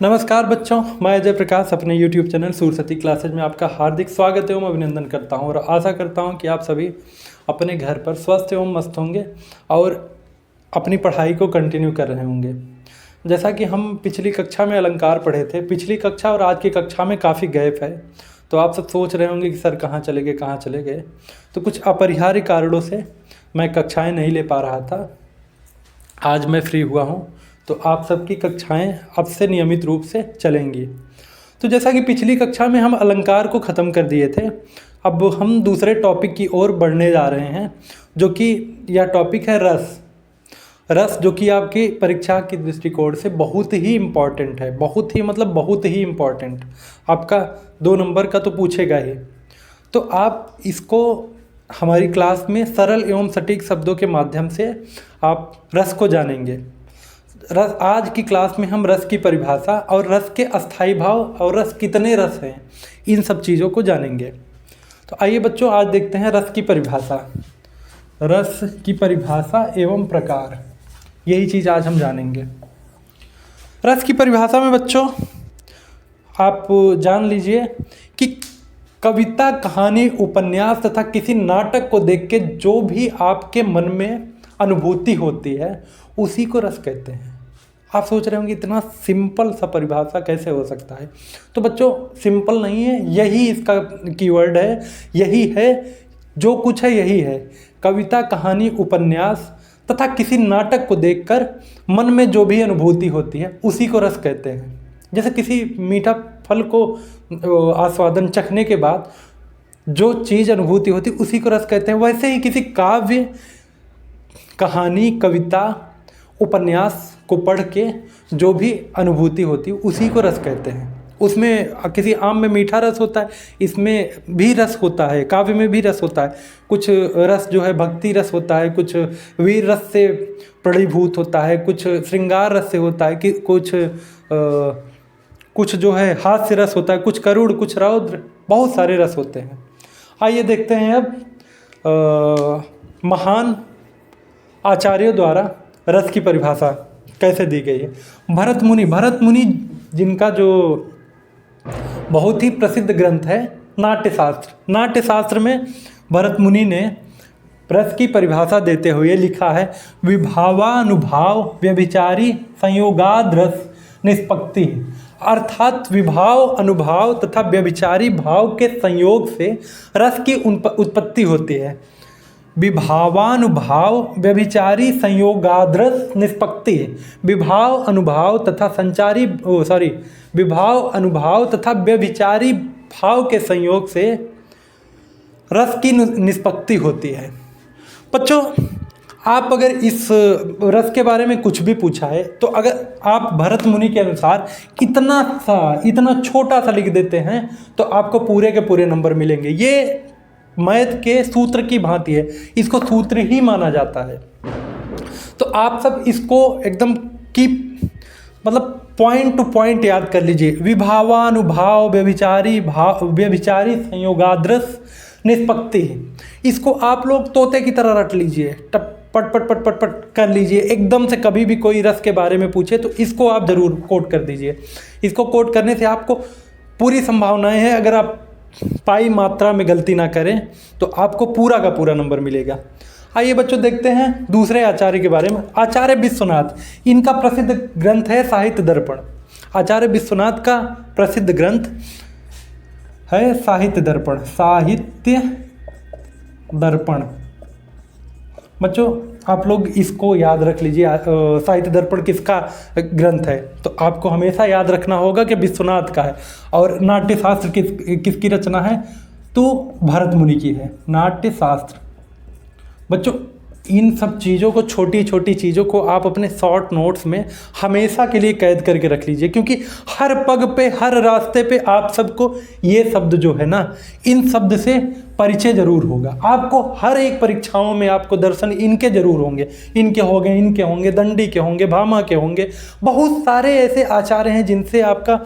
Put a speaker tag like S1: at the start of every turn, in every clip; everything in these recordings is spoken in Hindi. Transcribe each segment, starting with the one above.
S1: नमस्कार बच्चों, मैं अजय प्रकाश अपने YouTube चैनल सूरसती क्लासेज में आपका हार्दिक स्वागत एवं अभिनंदन करता हूं और आशा करता हूं कि आप सभी अपने घर पर स्वस्थ एवं मस्त होंगे और अपनी पढ़ाई को कंटिन्यू कर रहे होंगे। जैसा कि हम पिछली कक्षा में अलंकार पढ़े थे, पिछली कक्षा और आज की कक्षा में काफ़ी गैप है, तो आप सब सोच रहे होंगे कि सर कहाँ चले गए। तो कुछ अपरिहार्य कारणों से मैं कक्षाएँ नहीं ले पा रहा था। आज मैं फ्री हुआ हूँ तो आप सबकी कक्षाएं अब से नियमित रूप से चलेंगी। तो जैसा कि पिछली कक्षा में हम अलंकार को ख़त्म कर दिए थे, अब हम दूसरे टॉपिक की ओर बढ़ने जा रहे हैं, जो कि यह टॉपिक है रस, जो कि आपकी परीक्षा की दृष्टिकोण से बहुत ही इम्पॉर्टेंट है। बहुत ही इम्पॉर्टेंट, आपका 2 नंबर का तो पूछेगा ही। तो आप इसको हमारी क्लास में सरल एवं सटीक शब्दों के माध्यम से आप रस को जानेंगे। आज की क्लास में हम रस की परिभाषा और रस के अस्थायी भाव और रस कितने रस हैं, इन सब चीज़ों को जानेंगे। तो आइए बच्चों, आज देखते हैं रस की परिभाषा एवं प्रकार। यही चीज़ आज हम जानेंगे। रस की परिभाषा में बच्चों आप जान लीजिए कि कविता, कहानी, उपन्यास तथा किसी नाटक को देख के जो भी आपके मन में अनुभूति होती है उसी को रस कहते हैं। आप सोच रहे होंगे इतना सिंपल सा परिभाषा कैसे हो सकता है। तो बच्चों सिंपल नहीं है, यही इसका कीवर्ड है, यही है, जो कुछ है यही है। कविता, कहानी, उपन्यास तथा किसी नाटक को देखकर मन में जो भी अनुभूति होती है उसी को रस कहते हैं। जैसे किसी मीठा फल को आस्वादन चखने के बाद जो चीज़ अनुभूति होती है उसी को रस कहते हैं, वैसे ही किसी काव्य, कहानी, कविता, उपन्यास को पढ़ के जो भी अनुभूति होती है उसी को रस कहते हैं। उसमें किसी आम में मीठा रस होता है, इसमें भी रस होता है, काव्य में भी रस होता है। कुछ रस जो है भक्ति रस होता है, कुछ वीर रस से प्रणीभूत होता है, कुछ श्रृंगार रस से होता है, कि कुछ जो है हास्य रस होता है, कुछ करुण, कुछ रौद्र, बहुत सारे रस होते हैं। आइए देखते हैं अब महान आचार्यों द्वारा रस की परिभाषा कैसे दी गई है। भरत मुनि जिनका जो बहुत ही प्रसिद्ध ग्रंथ है नाट्यशास्त्र में भरत मुनि ने रस की परिभाषा देते हुए लिखा है, विभावानुभाव व्यभिचारी संयोगाद रस निष्पत्ति। अर्थात विभाव, अनुभाव तथा व्यभिचारी भाव के संयोग से रस की उत्पत्ति होती है। विभावानुभाव व्यभिचारी संयोगाद्रस निष्पत्ति। विभाव, अनुभाव तथा व्यभिचारी भाव के संयोग से रस की निष्पत्ति होती है। बच्चों आप अगर इस रस के बारे में कुछ भी पूछा है तो अगर आप भरत मुनि के अनुसार इतना छोटा सा लिख देते हैं तो आपको पूरे के पूरे नंबर मिलेंगे। ये मैथ के सूत्र की भांति है, इसको सूत्र ही माना जाता है। तो आप सब इसको एकदम पॉइंट टू पॉइंट याद कर लीजिए। विभावानुभाव व्यभिचारी संयोगाद्रस निष्पत्ति। इसको आप लोग तोते की तरह रट लीजिए, पट कर लीजिए। एकदम से कभी भी कोई रस के बारे में पूछे तो इसको आप ज़रूर कोट कर दीजिए। इसको कोट करने से आपको पूरी संभावनाएं हैं, अगर आप पाई मात्रा में गलती ना करें तो आपको पूरा का पूरा नंबर मिलेगा। आइए बच्चों देखते हैं दूसरे आचार्य के बारे में। आचार्य विश्वनाथ, इनका प्रसिद्ध ग्रंथ है साहित्य दर्पण। आचार्य विश्वनाथ का प्रसिद्ध ग्रंथ है साहित्य दर्पण। बच्चों आप लोग इसको याद रख लीजिए, साहित्य दर्पण किसका ग्रंथ है, तो आपको हमेशा याद रखना होगा कि विश्वनाथ का है। और नाट्यशास्त्र किसकी रचना है, तो भरत मुनि की है नाट्यशास्त्र। बच्चों इन सब चीज़ों को, छोटी छोटी चीज़ों को आप अपने शॉर्ट नोट्स में हमेशा के लिए कैद करके रख लीजिए, क्योंकि हर पग पे, हर रास्ते पे आप सबको ये शब्द जो है ना, इन शब्द से परिचय जरूर होगा। आपको हर एक परीक्षाओं में आपको दर्शन इनके जरूर होंगे, इनके होंगे, दंडी के होंगे, भामा के होंगे। बहुत सारे ऐसे आचार्य हैं जिनसे आपका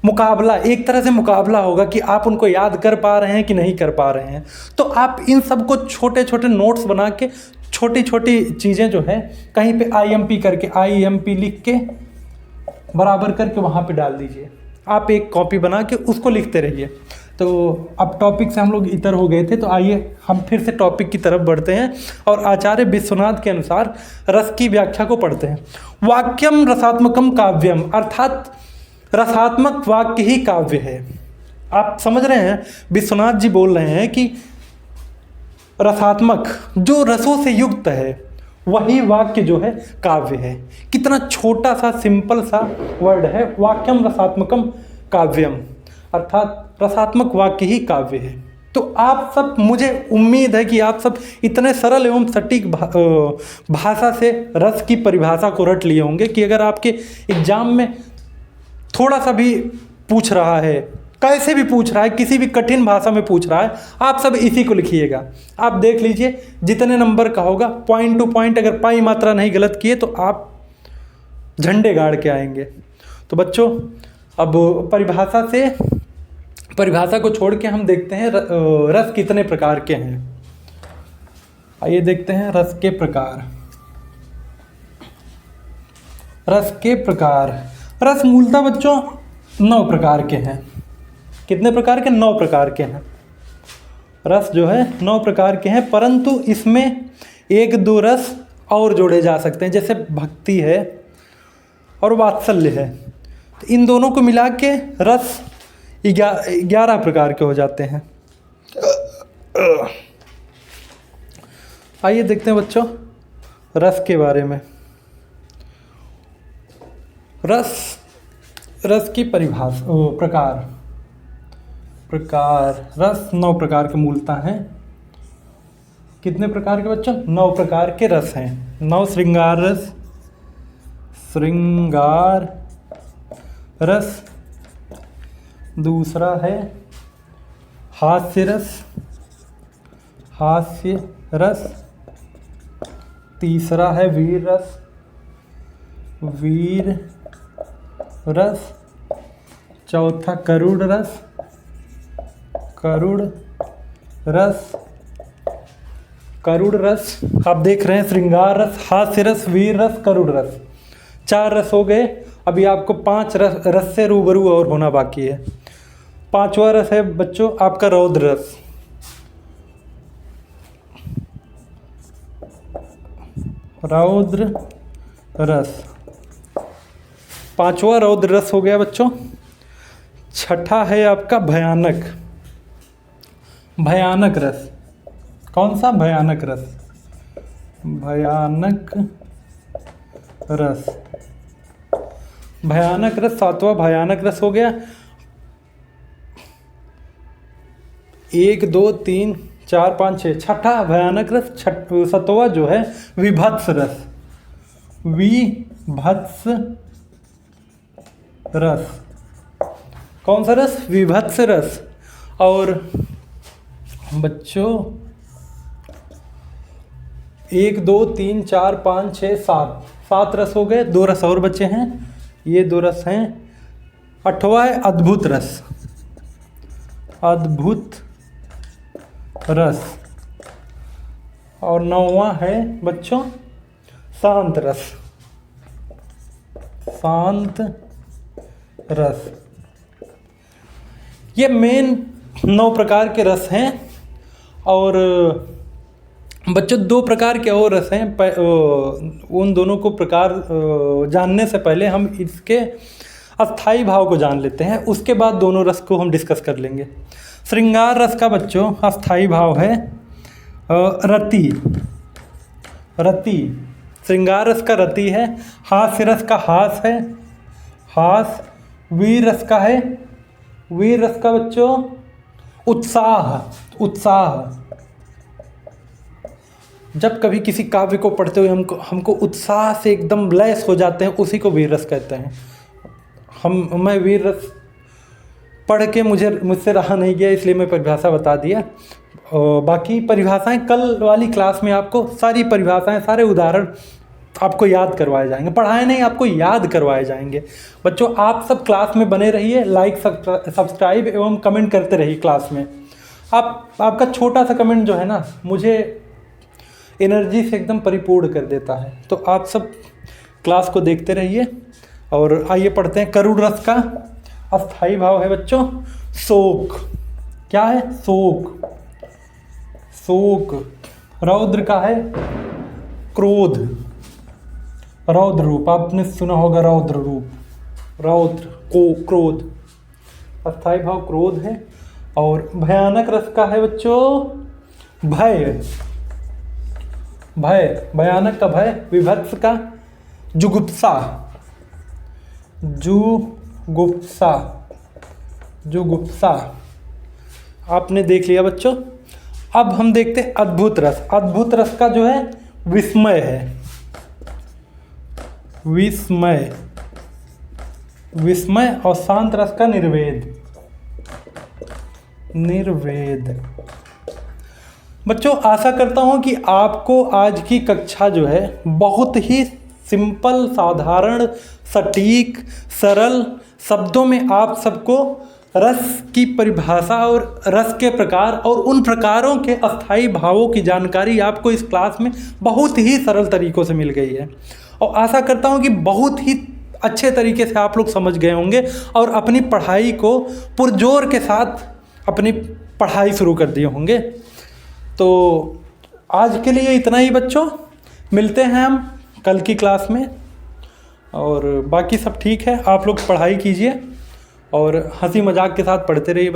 S1: मुकाबला, एक तरह से मुकाबला होगा कि आप उनको याद कर पा रहे हैं कि नहीं कर पा रहे हैं। तो आप इन सब को छोटे छोटे नोट्स बना के, छोटी छोटी चीज़ें जो है कहीं पे IMP करके, IMP लिख के बराबर करके वहाँ पे डाल दीजिए। आप एक कॉपी बना के उसको लिखते रहिए। तो अब टॉपिक से हम लोग इतर हो गए थे, तो आइए हम फिर से टॉपिक की तरफ बढ़ते हैं और आचार्य विश्वनाथ के अनुसार रस की व्याख्या को पढ़ते हैं। वाक्यम रसात्मकम काव्यम, अर्थात रसात्मक वाक्य ही काव्य है। आप समझ रहे हैं, विश्वनाथ जी बोल रहे हैं कि रसात्मक, जो रसों से युक्त है, वही वाक्य जो है काव्य है। कितना छोटा सा सिंपल सा वर्ड है, वाक्यम रसात्मकम काव्यम, अर्थात रसात्मक वाक्य ही काव्य है। तो आप सब, मुझे उम्मीद है कि आप सब इतने सरल एवं सटीक भाषा से रस की परिभाषा को रट लिए होंगे कि अगर आपके एग्जाम में थोड़ा सा भी पूछ रहा है, कैसे भी पूछ रहा है, किसी भी कठिन भाषा में पूछ रहा है, आप सब इसी को लिखिएगा। आप देख लीजिए जितने नंबर का होगा, पॉइंट टू पॉइंट, अगर पाई मात्रा नहीं गलत किए तो आप झंडे गाड़ के आएंगे। तो बच्चों, अब परिभाषा को छोड़ के हम देखते हैं रस कितने प्रकार के हैं। आइए देखते हैं रस के प्रकार। रस मूलतः बच्चों 9 प्रकार के हैं। कितने प्रकार के? 9 प्रकार के हैं। रस जो है 9 प्रकार के हैं, परंतु इसमें 1-2 रस और जोड़े जा सकते हैं, जैसे भक्ति है और वात्सल्य है। तो इन दोनों को मिला के रस 11 प्रकार के हो जाते हैं। आइए देखते हैं बच्चों रस के बारे में। रस की परिभाषा, प्रकार रस 9 प्रकार के मूलतः हैं। कितने प्रकार के बच्चों? 9 प्रकार के रस हैं। 9 श्रृंगार रस, दूसरा है हास्य रस, तीसरा है वीर रस, चौथा करुण रस। आप देख रहे हैं श्रृंगार रस, हास्य रस, वीर रस, करुण रस, 4 रस हो गए। अभी आपको 5 रस से रूबरू और होना बाकी है। 5वां रस है बच्चों आपका रौद्र रस। पांचवा रौद्र रस हो गया बच्चों। छठा है आपका भयानक रस। कौन सा? भयानक रस 7वां भयानक रस हो गया। 1 2 3 4 5 6 छठा भयानक रस। 7वां जो है विभत्स रस। कौन सा रस? विभत्स रस। और बच्चों 1 2 3 4 5 6 7 रस हो गए। 2 रस और बचे हैं, ये 2 रस हैं। 8वां है अद्भुत रस। और 9वां है बच्चों शांत रस। ये मेन 9 प्रकार के रस हैं। और बच्चों 2 प्रकार के और रस हैं। उन दोनों को प्रकार जानने से पहले हम इसके अस्थाई भाव को जान लेते हैं, उसके बाद दोनों रस को हम डिस्कस कर लेंगे। श्रृंगार रस का बच्चों अस्थाई भाव है रति। श्रृंगार रस का रति है। हास्य रस का हास है। वीर रस का बच्चों उत्साह। जब कभी किसी काव्य को पढ़ते हुए हमको उत्साह से एकदम लैस हो जाते हैं, उसी को वीर रस कहते हैं। मैं वीर रस पढ़ के मुझसे रहा नहीं गया, इसलिए मैं परिभाषा बता दिया। बाकी परिभाषाएं कल वाली क्लास में आपको सारी परिभाषाएं, सारे उदाहरण आपको याद करवाए जाएंगे। पढ़ाए नहीं, आपको याद करवाए जाएंगे। बच्चों आप सब क्लास में बने रहिए, लाइक सब्सक्राइब एवं कमेंट करते रहिए क्लास में। आपका छोटा सा कमेंट जो है ना, मुझे एनर्जी से एकदम परिपूर्ण कर देता है। तो आप सब क्लास को देखते रहिए और आइए पढ़ते हैं। करुण रस का अस्थाई भाव है बच्चों शोक। क्या है? शोक। शोक। रौद्र का है क्रोध। रौद्र रूप, आपने सुना होगा रौद्र रूप। रौद्र को क्रोध, अस्थाई भाव क्रोध है। और भयानक रस का है बच्चों भय। भय, भयानक का भय। विभत्स का जुगुप्सा। जुगुप्सा, जुगुप्सा आपने देख लिया बच्चों। अब हम देखते हैं अद्भुत रस। अद्भुत रस का जो है विस्मय है। विस्मय, विस्मय। और शांत रस का निर्वेद। निर्वेद। बच्चों आशा करता हूं कि आपको आज की कक्षा जो है बहुत ही सिंपल, साधारण, सटीक, सरल शब्दों में आप सबको रस की परिभाषा और रस के प्रकार और उन प्रकारों के अस्थाई भावों की जानकारी आपको इस क्लास में बहुत ही सरल तरीक़ों से मिल गई है। और आशा करता हूं कि बहुत ही अच्छे तरीके से आप लोग समझ गए होंगे और अपनी पढ़ाई को पुरजोर के साथ अपनी पढ़ाई शुरू कर दिए होंगे। तो आज के लिए इतना ही बच्चों, मिलते हैं हम कल की क्लास में। और बाकी सब ठीक है, आप लोग पढ़ाई कीजिए और हंसी मजाक के साथ पढ़ते रहिए।